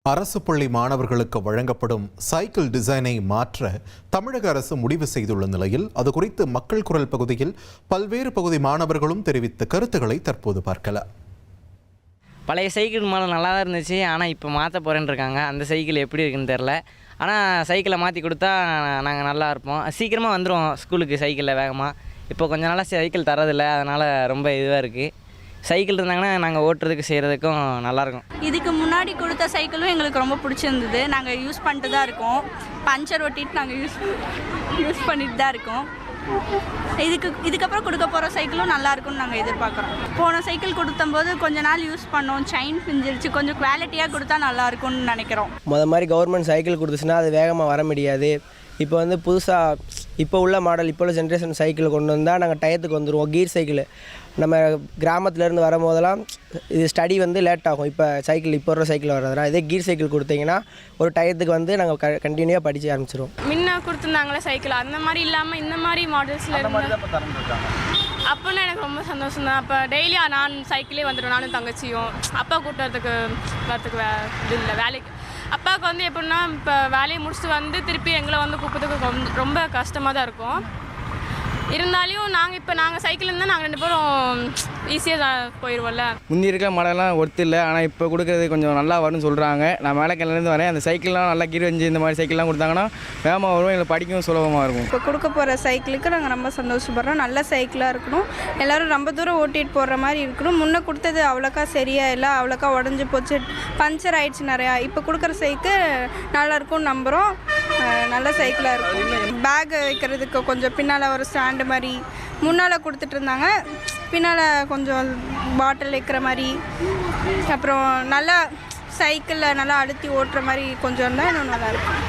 அரசு பள்ளி மாணவர்களுக்கு வழங்கப்படும் சைக்கிள் டிசைனை மாற்ற தமிழக அரசு முடிவு செய்துள்ள நிலையில் அது குறித்து மக்கள் குரல் பகுதியில் பல்வேறு பகுதி மாணவர்களும் தெரிவித்த கருத்துக்களை தற்போது பார்க்கலாம். பழைய சைக்கிள் மாடல் நல்லா தான் இருந்துச்சு, ஆனால் இப்போ மாற்ற போகிறேன்னு இருக்காங்க. அந்த சைக்கிள் எப்படி இருக்குன்னு தெரில. ஆனால் சைக்கிளை மாற்றி கொடுத்தா நாங்கள் நல்லா இருப்போம். சீக்கிரமாக வந்துடுவோம் ஸ்கூலுக்கு சைக்கிளில் வேகமாக. இப்போ கொஞ்ச நாளாக சைக்கிள் தரதில்லை, அதனால் ரொம்ப இதுவாக இருக்குது. சைக்கிள் இருந்தாங்கன்னா நாங்கள் ஓட்டுறதுக்கு செய்கிறதுக்கும் நல்லாயிருக்கும். இதுக்கு முன்னாடி கொடுத்த சைக்கிளும் எங்களுக்கு ரொம்ப பிடிச்சிருந்தது. நாங்கள் யூஸ் பண்ணிட்டு தான் இருக்கோம். பஞ்சர் ஒட்டிட்டு நாங்கள் யூஸ் பண்ணிட்டு தான் இருக்கோம். இதுக்கப்புறம் கொடுக்க போகிற சைக்கிளும் நல்லா இருக்கும்னு நாங்கள் எதிர்பார்க்குறோம். போன சைக்கிள் கொடுத்தம்போது கொஞ்ச நாள் யூஸ் பண்ணோம், செயின் பிஞ்சிருச்சு. கொஞ்சம் குவாலிட்டியாக கொடுத்தா நல்லா இருக்கும்னு நினைக்கிறோம். மாதிரி கவர்மெண்ட் சைக்கிள் கொடுத்துச்சுன்னா அது வேகமாக வர முடியாது. இப்போ புதுசாக இப்போ உள்ள மாடல், இப்போ உள்ள ஜென்ரேஷன் சைக்கிள் கொண்டு வந்தால் நாங்கள் டயத்துக்கு வந்துடுவோம். கீர் சைக்கிள் நம்ம கிராமத்துலேருந்து வரும்போதெல்லாம் இது ஸ்டடி லேட் ஆகும். இப்போ சைக்கிள் இப்போ வர சைக்கிள் வர்றதுனா இதே கீர் சைக்கிள் கொடுத்தீங்கன்னா ஒரு டயத்துக்கு நாங்கள் கண்டினியூவாக படித்து ஆரம்பிச்சிடுவோம். முன்ன கொடுத்துருந்தாங்களே சைக்கிள், அந்த மாதிரி இல்லாமல் இந்த மாதிரி மாடல்ஸில் அப்போன்னா எனக்கு ரொம்ப சந்தோஷம் தான். அப்போ டெய்லி நான் சைக்கிளே வந்துடுவேன், நானும் தங்கச்சியும். அப்பா கூட்டுறதுக்கு இது இல்லை வேலைக்கு. அப்பாவுக்கு எப்படின்னா இப்போ வேலையை முடிச்சுட்டு திருப்பி எங்களை கூப்பிட்றதுக்கு ரொம்ப கஷ்டமாக தான் இருக்கும். இருந்தாலும் நாங்கள் சைக்கிள் இருந்தால் நாங்கள் 2 பேரும் ஈஸியாக போயிடுவோம்ல. முந்தி இருக்கிற மாடலாம் ஒர்த்து இல்லை, ஆனால் இப்போ கொடுக்குறது கொஞ்சம் நல்லா வரும்னு சொல்கிறாங்க. நான் மேலக்கிலேருந்து வரேன். அந்த சைக்கிள்லாம் நல்லா கீர் வஞ்சி இந்த மாதிரி சைக்கிள்லாம் கொடுத்தாங்கன்னா வேகமாக வரும், எங்களுக்கு படிக்கவும் சுலபமாக இருக்கும். இப்போ கொடுக்க போகிற சைக்கிளுக்கு நாங்கள் ரொம்ப சந்தோஷப்படுறோம். நல்ல சைக்கிளாக இருக்கணும், எல்லோரும் ரொம்ப தூரம் ஓட்டிகிட்டு போடுற மாதிரி இருக்கணும். முன்னே கொடுத்தது அவ்வளோக்கா சரியாக இல்லை, அவ்வளோக்கா உடஞ்சி போச்சு, பஞ்சர் ஆகிடுச்சு நிறையா. இப்போ கொடுக்குற சைக்கிள் நல்லாயிருக்கும்னு நம்புகிறோம். நல்ல சைக்கிளாக இருக்கும். பேக் வைக்கிறதுக்கு கொஞ்சம் பின்னால் ஒரு ஸ்டாண்டு மாதிரி முன்னால் கொடுத்துட்டு இருந்தாங்க, பின்னால் கொஞ்சம் பாட்டில் வைக்கிற மாதிரி. அப்புறம் நல்லா சைக்கிளில் நல்லா அழுத்தி ஓட்டுற மாதிரி கொஞ்சம் இருந்தால் இன்னும் நல்லாயிருக்கும்.